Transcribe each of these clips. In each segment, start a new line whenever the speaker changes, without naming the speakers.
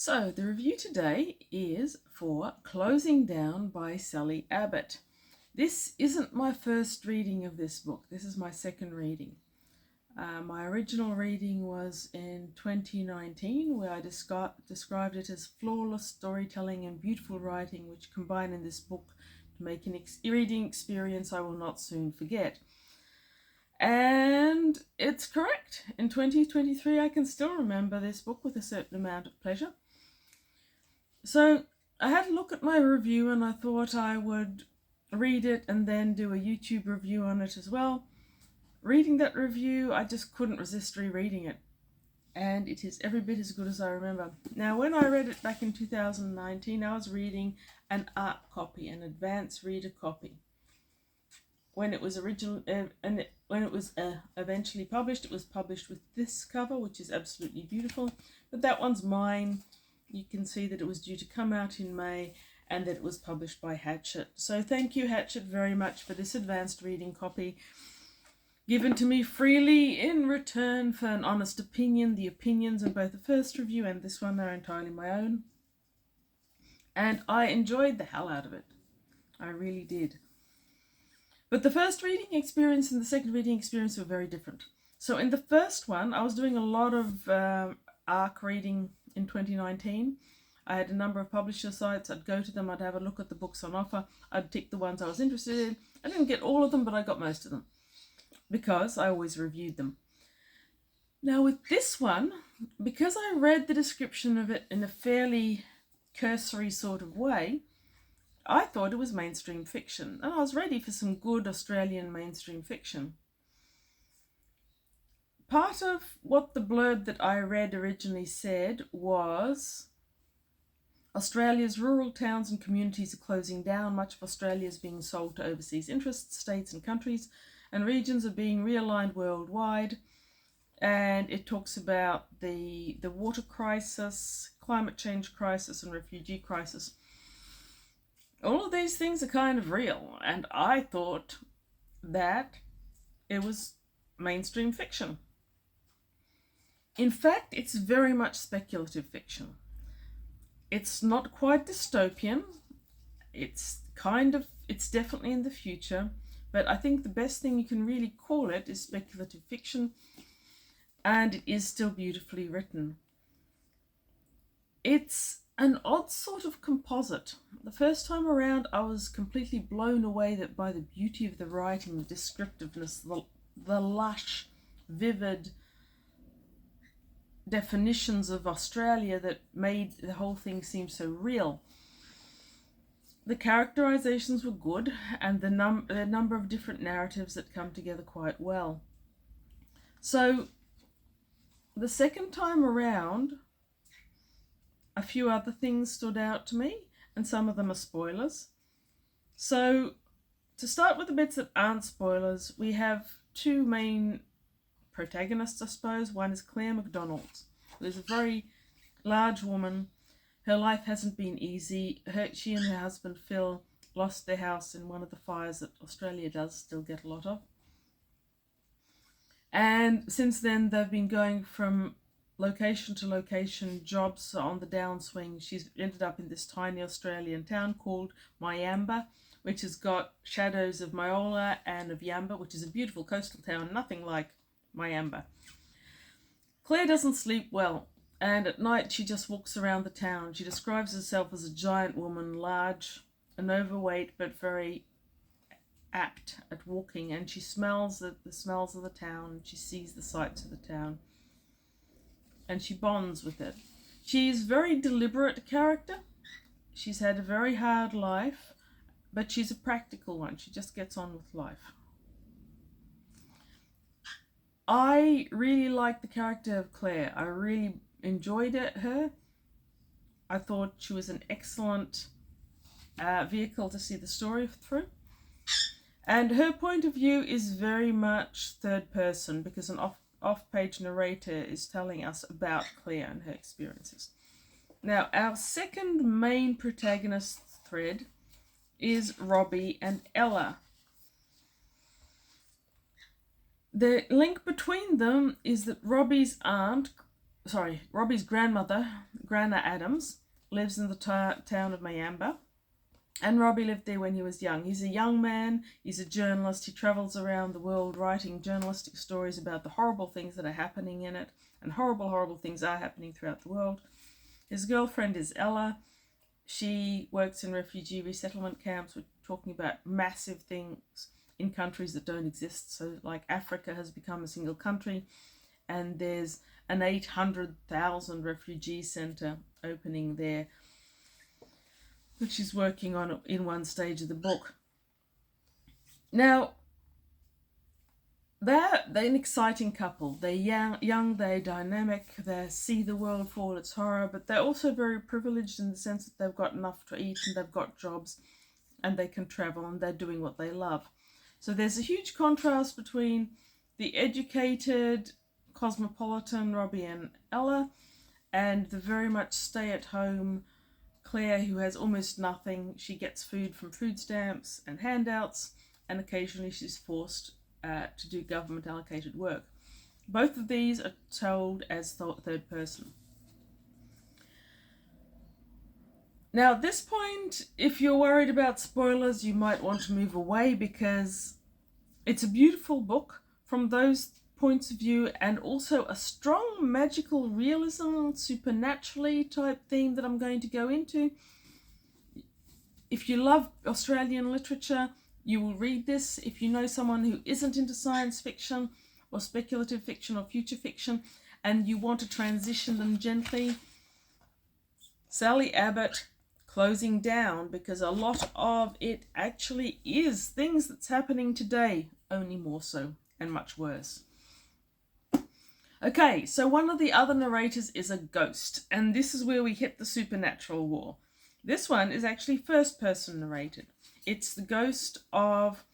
So the review today is for Closing Down by Sally Abbott. This isn't my first reading of this book. This is my second reading. My original reading was in 2019, where I described it as flawless storytelling and beautiful writing, which combine in this book to make an reading experience I will not soon forget. And it's correct. In 2023, I can still remember this book with a certain amount of pleasure. So I had a look at my review and I thought I would read it and then do a YouTube review on it as well. Reading that review, I just couldn't resist rereading it. And it is every bit as good as I remember. Now, when I read it back in 2019, I was reading an art copy, an advanced reader copy. When it was eventually published, it was published with this cover, which is absolutely beautiful. But that one's mine. You can see that it was due to come out in May and that it was published by Hachette. So thank you, Hachette, very much for this advanced reading copy, given to me freely in return for an honest opinion. The opinions in both the first review and this one are entirely my own. And I enjoyed the hell out of it. I really did. But the first reading experience and the second reading experience were very different. So in the first one, I was doing a lot of ARC reading in 2019. I had a number of publisher sites. I'd go to them, I'd have a look at the books on offer, I'd tick the ones I was interested in. I didn't get all of them, but I got most of them because I always reviewed them. Now with this one, because I read the description of it in a fairly cursory sort of way, I thought it was mainstream fiction, and I was ready for some good Australian mainstream fiction. Part of what the blurb that I read originally said was, Australia's rural towns and communities are closing down. Much of Australia is being sold to overseas interests. States and countries and regions are being realigned worldwide. And it talks about the water crisis, climate change crisis, and refugee crisis. All of these things are kind of real, and I thought that it was mainstream fiction. In fact, it's very much speculative fiction. It's not quite dystopian. It's definitely in the future, but I think the best thing you can really call it is speculative fiction, and it is still beautifully written. It's an odd sort of composite. The first time around, I was completely blown away by the beauty of the writing, the descriptiveness, the lush, vivid definitions of Australia that made the whole thing seem so real. The characterizations were good, and the number of different narratives that come together quite well. So the second time around, a few other things stood out to me, and some of them are spoilers. So to start with the bits that aren't spoilers, we have two main protagonists, I suppose. One is Claire McDonald, who's a very large woman. Her life hasn't been easy. She and her husband Phil lost their house in one of the fires that Australia does still get a lot of. And since then, they've been going from location to location, jobs on the downswing. She's ended up in this tiny Australian town called Myamba, which has got shadows of Myola and of Yamba, which is a beautiful coastal town, nothing like Myamba. Claire doesn't sleep well, and at night she just walks around the town. She describes herself as a giant woman, large and overweight, but very apt at walking, and she smells the smells of the town, and she sees the sights of the town, and she bonds with it. She's a very deliberate character. She's had a very hard life, but she's a practical one. She just gets on with life. I really liked the character of Claire. I really enjoyed her. I thought she was an excellent vehicle to see the story through. And her point of view is very much third person, because an off-page narrator is telling us about Claire and her experiences. Now, our second main protagonist thread is Robbie and Ella. The link between them is that Robbie's aunt Robbie's grandmother, Grana Adams, lives in the town of Mayamba. And Robbie lived there when he was young. He's a young man, he's a journalist, he travels around the world writing journalistic stories about the horrible things that are happening in it, and horrible things are happening throughout the world. His girlfriend is Ella. She works in refugee resettlement camps. We're talking about massive things in countries that don't exist. So like Africa has become a single country, and there's an 800,000 refugee centre opening there, which she's working on in one stage of the book. Now, they're an exciting couple. They're young, they're dynamic, they see the world for all its horror, but they're also very privileged in the sense that they've got enough to eat and they've got jobs and they can travel and they're doing what they love. So there's a huge contrast between the educated, cosmopolitan Robbie and Ella and the very much stay-at-home Claire, who has almost nothing. She gets food from food stamps and handouts, and occasionally she's forced to do government allocated work. Both of these are told as third person. Now at this point, if you're worried about spoilers, you might want to move away, because it's a beautiful book from those points of view, and also a strong magical realism, supernaturally type theme that I'm going to go into. If you love Australian literature, you will read this. If you know someone who isn't into science fiction or speculative fiction or future fiction and you want to transition them gently, Sally Abbott, Closing Down, because a lot of it actually is things that's happening today, only more so and much worse. Okay, so one of the other narrators is a ghost, and this is where we hit the supernatural war. This one is actually first-person narrated. It's the ghost of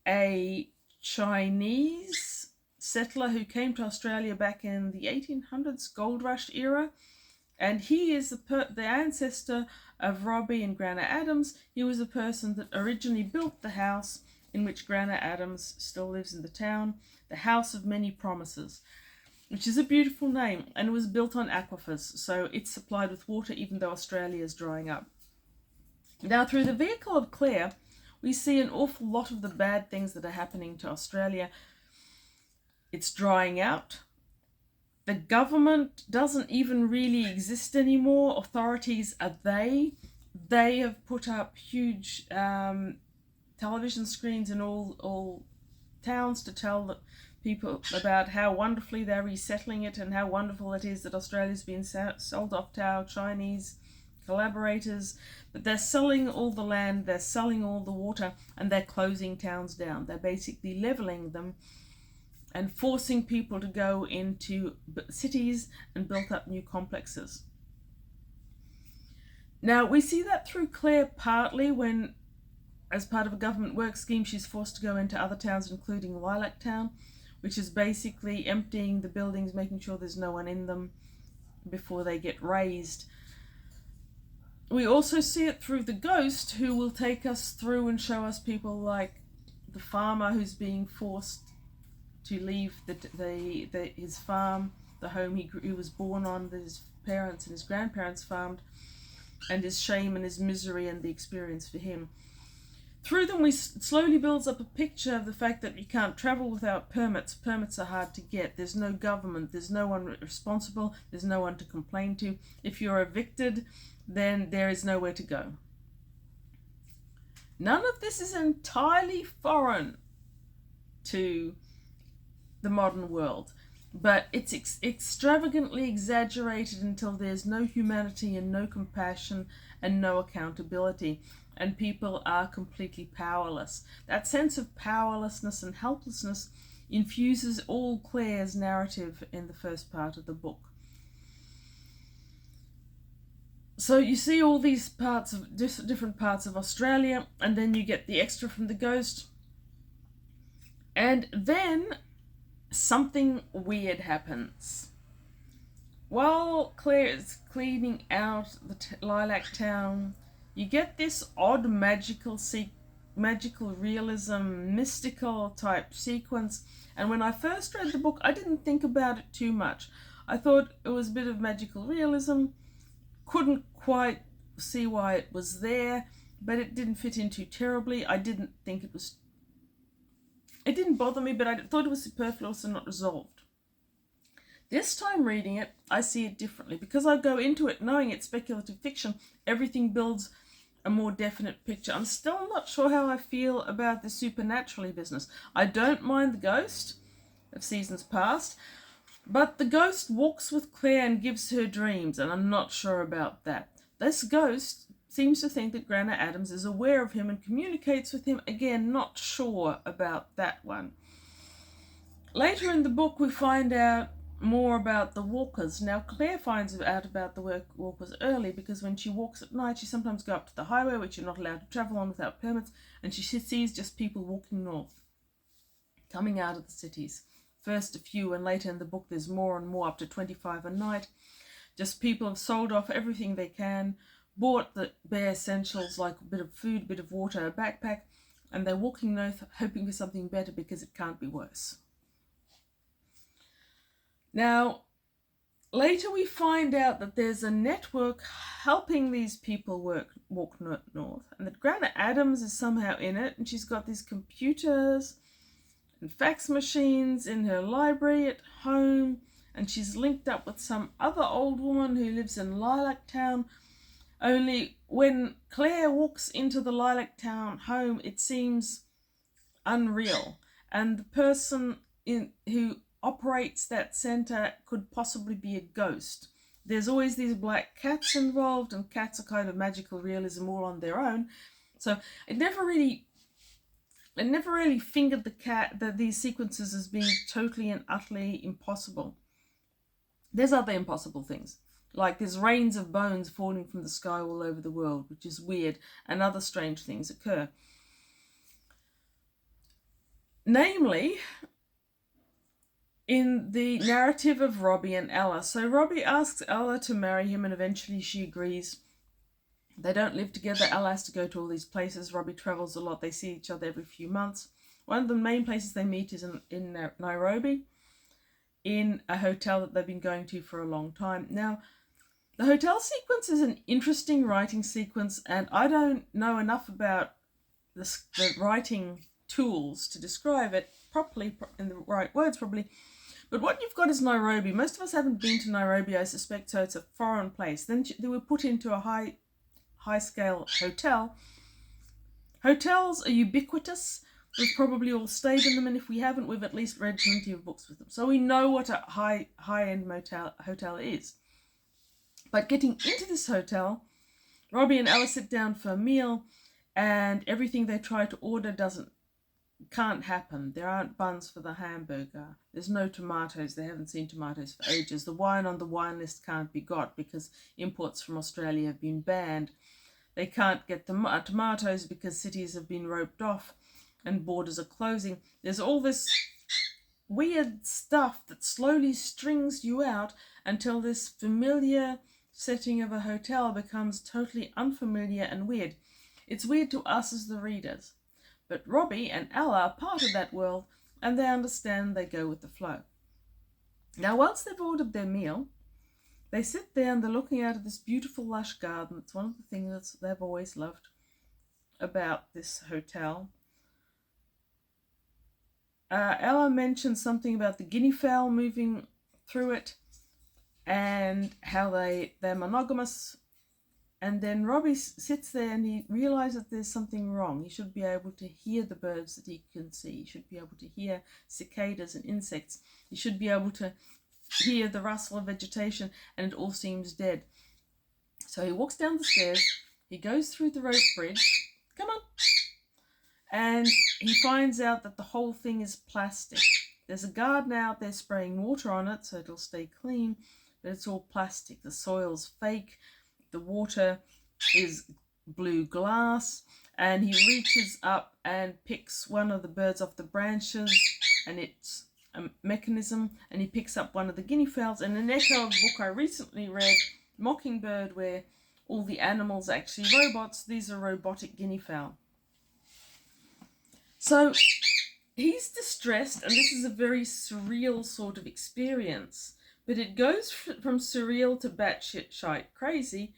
a Chinese settler who came to Australia back in the 1800s, Gold Rush era, and he is the ancestor of Robbie and Grana Adams. He was the person that originally built the house in which Grana Adams still lives in the town, the House of Many Promises, which is a beautiful name, and it was built on aquifers, so it's supplied with water even though Australia is drying up. Now, through the vehicle of Claire, we see an awful lot of the bad things that are happening to Australia. It's drying out. The government doesn't even really exist anymore. Authorities are they. They have put up huge television screens in all towns to tell the people about how wonderfully they're resettling it and how wonderful it is that Australia's been sold off to our Chinese collaborators. But they're selling all the land, they're selling all the water, and they're closing towns down. They're basically levelling them and forcing people to go into cities and build up new complexes. Now, we see that through Claire partly when, as part of a government work scheme, she's forced to go into other towns, including Lilac Town, which is basically emptying the buildings, making sure there's no one in them before they get razed. We also see it through the ghost, who will take us through and show us people like the farmer who's being forced to leave his farm, the home he was born on, that his parents and his grandparents farmed, and his shame and his misery and the experience for him. Through them, we slowly builds up a picture of the fact that you can't travel without permits. Permits are hard to get. There's no government. There's no one responsible. There's no one to complain to. If you're evicted, then there is nowhere to go. None of this is entirely foreign to the modern world, but it's extravagantly exaggerated until there's no humanity and no compassion and no accountability, and people are completely powerless. That sense of powerlessness and helplessness infuses all Claire's narrative in the first part of the book. So you see all these parts of different parts of Australia, and then you get the extra from the ghost, and then something weird happens. While Claire is cleaning out the Lilac Town, you get this odd magical realism, mystical type sequence. And when I first read the book, I didn't think about it too much. I thought it was a bit of magical realism. Couldn't quite see why it was there, but it didn't fit in too terribly. I didn't think it was... It didn't bother me, but I thought it was superfluous and not resolved. This time reading it, I see it differently. Because I go into it knowing it's speculative fiction, everything builds a more definite picture. I'm still not sure how I feel about the supernaturally business. I don't mind the ghost of seasons past, but the ghost walks with Claire and gives her dreams, and I'm not sure about that. This ghost seems to think that Grandma Adams is aware of him and communicates with him. Again, not sure about that one. Later in the book, we find out more about the walkers. Now, Claire finds out about the walkers early because when she walks at night, she sometimes goes up to the highway, which you're not allowed to travel on without permits, and she sees just people walking north, coming out of the cities. First a few, and later in the book there's more and more, up to 25 a night. Just people have sold off everything they can, bought the bare essentials like a bit of food, a bit of water, a backpack, and they're walking north hoping for something better because it can't be worse. Now, later we find out that there's a network helping these people walk north, and that Grandma Adams is somehow in it, and she's got these computers and fax machines in her library at home, and she's linked up with some other old woman who lives in Lilac Town. Only when Claire walks into the Lilac Town home, it seems unreal, and the person who operates that centre could possibly be a ghost. There's always these black cats involved, and cats are kind of magical realism all on their own. So it never really fingered these sequences as being totally and utterly impossible. There's other impossible things, like there's rains of bones falling from the sky all over the world, which is weird, and other strange things occur. Namely, in the narrative of Robbie and Ella. So Robbie asks Ella to marry him, and eventually she agrees. They don't live together. Ella has to go to all these places. Robbie travels a lot. They see each other every few months. One of the main places they meet is in Nairobi, in a hotel that they've been going to for a long time. Now, the hotel sequence is an interesting writing sequence, and I don't know enough about the writing tools to describe it properly, in the right words probably. But what you've got is Nairobi. Most of us haven't been to Nairobi, I suspect, so it's a foreign place. Then they were put into a high-scale hotel. Hotels are ubiquitous. We've probably all stayed in them, and if we haven't, we've at least read plenty of books with them. So we know what a high-end hotel is. But getting into this hotel, Robbie and Ella sit down for a meal, and everything they try to order can't happen. There aren't buns for the hamburger. There's no tomatoes. They haven't seen tomatoes for ages. The wine on the wine list can't be got because imports from Australia have been banned. They can't get the tomatoes because cities have been roped off and borders are closing. There's all this weird stuff that slowly strings you out until this familiar setting of a hotel becomes totally unfamiliar and weird. It's weird to us as the readers. But Robbie and Ella are part of that world, and they understand, they go with the flow. Now, once they've ordered their meal, they sit there and they're looking out at this beautiful lush garden. It's one of the things that they've always loved about this hotel. Ella mentioned something about the guinea fowl moving through it and how they're monogamous. And then Robbie sits there and he realizes there's something wrong. He should be able to hear the birds that he can see. He should be able to hear cicadas and insects. He should be able to hear the rustle of vegetation, and it all seems dead. So he walks down the stairs. He goes through the rope bridge. Come on. And he finds out that the whole thing is plastic. There's a garden out there spraying water on it so it'll stay clean, but it's all plastic. The soil's fake. The water is blue glass, and he reaches up and picks one of the birds off the branches, and it's a mechanism, and he picks up one of the guinea fowls. And an echo of a book I recently read, Mockingbird, where all the animals are actually robots. These are robotic guinea fowl. So he's distressed, and this is a very surreal sort of experience But it goes from surreal to batshit shite crazy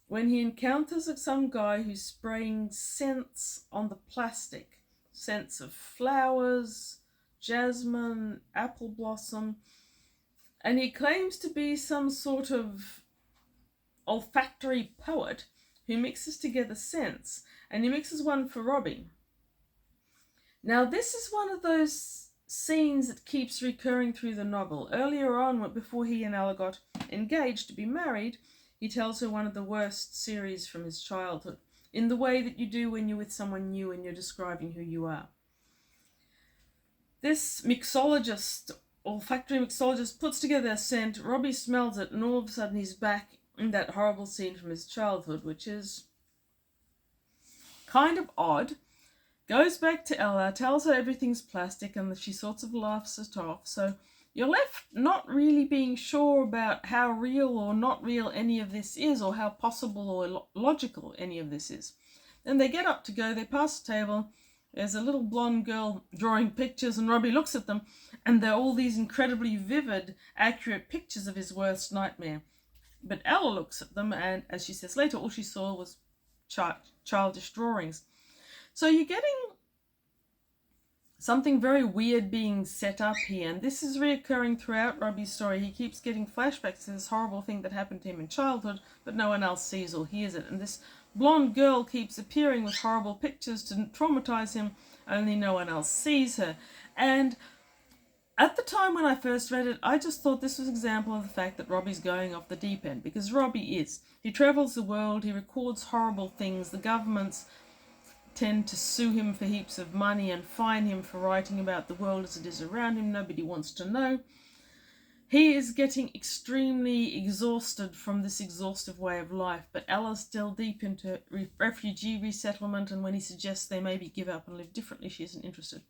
when he encounters some guy who's spraying scents on the plastic. Scents of flowers, jasmine, apple blossom. And he claims to be some sort of olfactory poet who mixes together scents. And he mixes one for Robbie. Now, this is one of those scenes that keeps recurring through the novel. Earlier on, before he and Ella got engaged to be married, he tells her one of the worst series from his childhood, in the way that you do when you're with someone new and you're describing who you are. This mixologist, olfactory mixologist, puts together a scent. Robbie smells it, and all of a sudden he's back in that horrible scene from his childhood, which is kind of odd. Goes back to Ella, tells her everything's plastic, and she sort of laughs it off. So you're left not really being sure about how real or not real any of this is, or how possible or logical any of this is. Then they get up to go, they pass the table, there's a little blonde girl drawing pictures, and Robbie looks at them, and they're all these incredibly vivid, accurate pictures of his worst nightmare. But Ella looks at them, and as she says later, all she saw was childish drawings. So you're getting something very weird being set up here, and this is reoccurring throughout Robbie's story. He keeps getting flashbacks to this horrible thing that happened to him in childhood, but no one else sees or hears it. And this blonde girl keeps appearing with horrible pictures to traumatize him, only no one else sees her. And at the time when I first read it, I just thought this was an example of the fact that Robbie's going off the deep end, because Robbie is. He travels the world, he records horrible things, the governments tend to sue him for heaps of money and fine him for writing about the world as it is around him. Nobody wants to know. He is getting extremely exhausted from this exhaustive way of life, but Ella's still deep into refugee resettlement, and when he suggests they maybe give up and live differently, she isn't interested.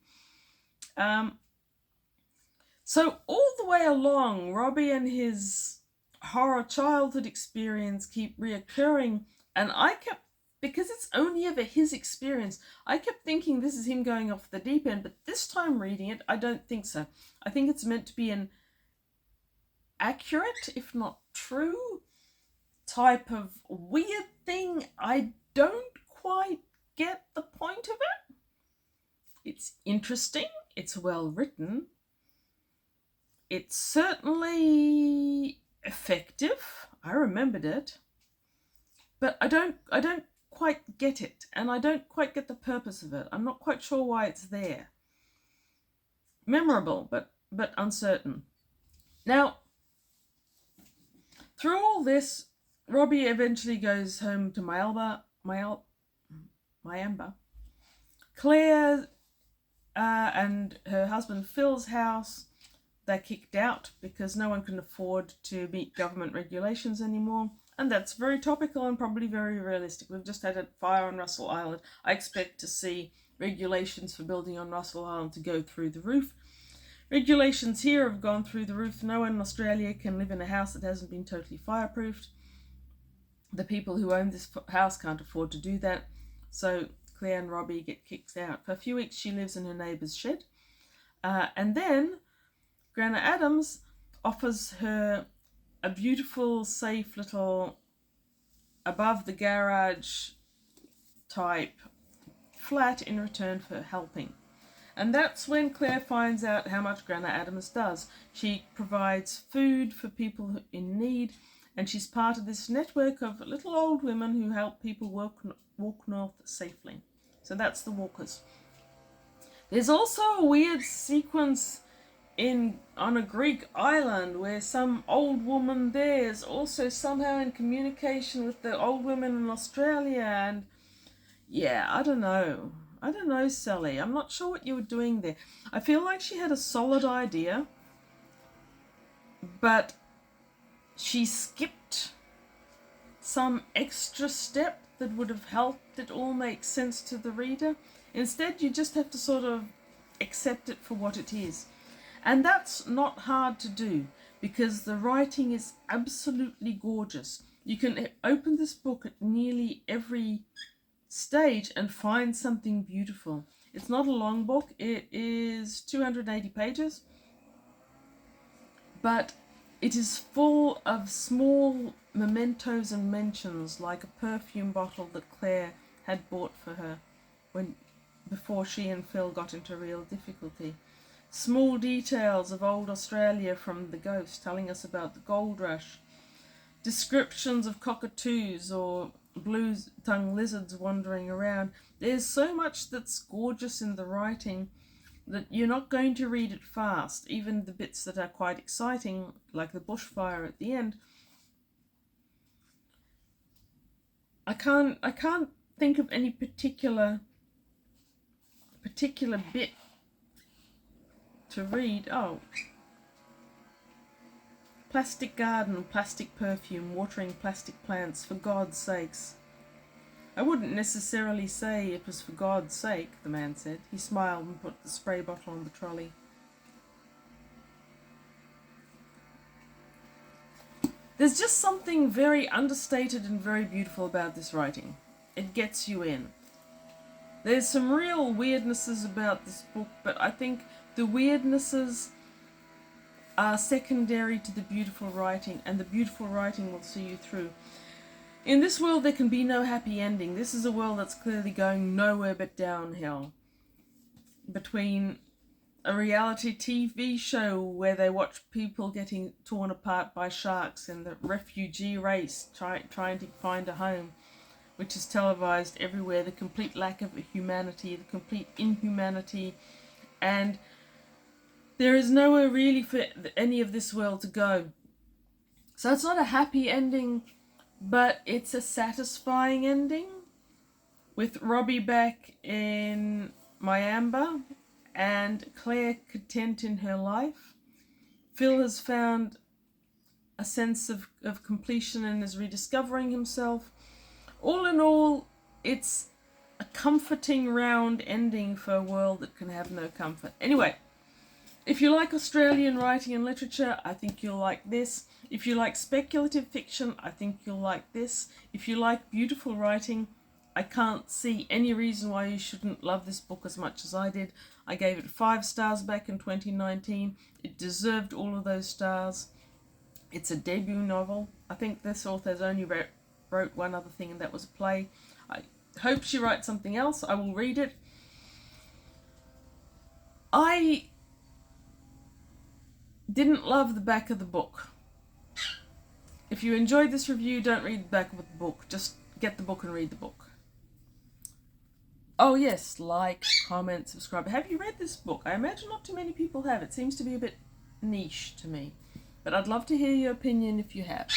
So all the way along, Robbie and his horror childhood experience keep reoccurring, and I kept, because it's only ever his experience, I kept thinking this is him going off the deep end, but this time reading it, I don't think so. I think it's meant to be an accurate, if not true, type of weird thing. I don't quite get the point of it. It's interesting, it's well written, it's certainly effective. I remembered it, but I don't quite get it, and I don't quite get the purpose of it. I'm not quite sure why it's there. Memorable, but uncertain. Now, through all this, Robbie eventually goes home to Mayamba. Claire and her husband Phil's house, they're kicked out because no one can afford to meet government regulations anymore. And that's very topical and probably very realistic. We've just had a fire on Russell Island. I expect to see regulations for building on Russell Island to go through the roof. Regulations here have gone through the roof. No one in Australia can live in a house that hasn't been totally fireproofed. The people who own this house can't afford to do that. So Claire and Robbie get kicked out. For a few weeks she lives in her neighbour's shed. And then Grana Adams offers her a beautiful, safe little above the garage type flat in return for helping. And that's when Claire finds out how much Grana Adams does. She provides food for people in need, and she's part of this network of little old women who help people walk north safely. So that's the Walkers. There's also a weird sequence on a Greek island where some old woman there is also somehow in communication with the old women in Australia, and yeah, I don't know, Sally. I'm not sure what you were doing there. I feel like she had a solid idea, but she skipped some extra step that would have helped it all make sense to the reader. Instead, you just have to sort of accept it for what it is. And that's not hard to do, because the writing is absolutely gorgeous. You can open this book at nearly every stage and find something beautiful. It's not a long book. It is 280 pages. But It is full of small mementos and mentions, like a perfume bottle that Claire had bought for her before she and Phil got into real difficulty. Small details of old Australia from The Ghost, telling us about the gold rush. Descriptions of cockatoos or blue-tongued lizards wandering around. There's so much that's gorgeous in the writing that you're not going to read it fast. Even the bits that are quite exciting, like the bushfire at the end. I can't think of any particular bit to read. Oh, plastic garden, plastic perfume, watering plastic plants, for God's sakes. I wouldn't necessarily say it was for God's sake, the man said. He smiled and put the spray bottle on the trolley. There's just something very understated and very beautiful about this writing. It gets you in. There's some real weirdnesses about this book, but I think the weirdnesses are secondary to the beautiful writing, and the beautiful writing will see you through. In this world there can be no happy ending. This is a world that's clearly going nowhere but downhill. Between a reality TV show where they watch people getting torn apart by sharks, and the refugee race trying to find a home, which is televised everywhere, the complete lack of humanity, the complete inhumanity, and there is nowhere really for any of this world to go. So it's not a happy ending, but it's a satisfying ending, with Robbie back in Mayamba and Claire content in her life. Phil has found a sense of completion and is rediscovering himself. All in all, it's a comforting round ending for a world that can have no comfort. Anyway, if you like Australian writing and literature, I think you'll like this. If you like speculative fiction, I think you'll like this. If you like beautiful writing, I can't see any reason why you shouldn't love this book as much as I did. I gave it 5 stars back in 2019. It deserved all of those stars. It's a debut novel. I think this author has only wrote one other thing, and that was a play. I hope she writes something else. I will read it. I didn't love the back of the book. If you enjoyed this review, don't read the back of the book. Just get the book and read the book. Oh yes, like, comment, subscribe. Have you read this book? I imagine not too many people have. It seems to be a bit niche to me. But I'd love to hear your opinion if you have.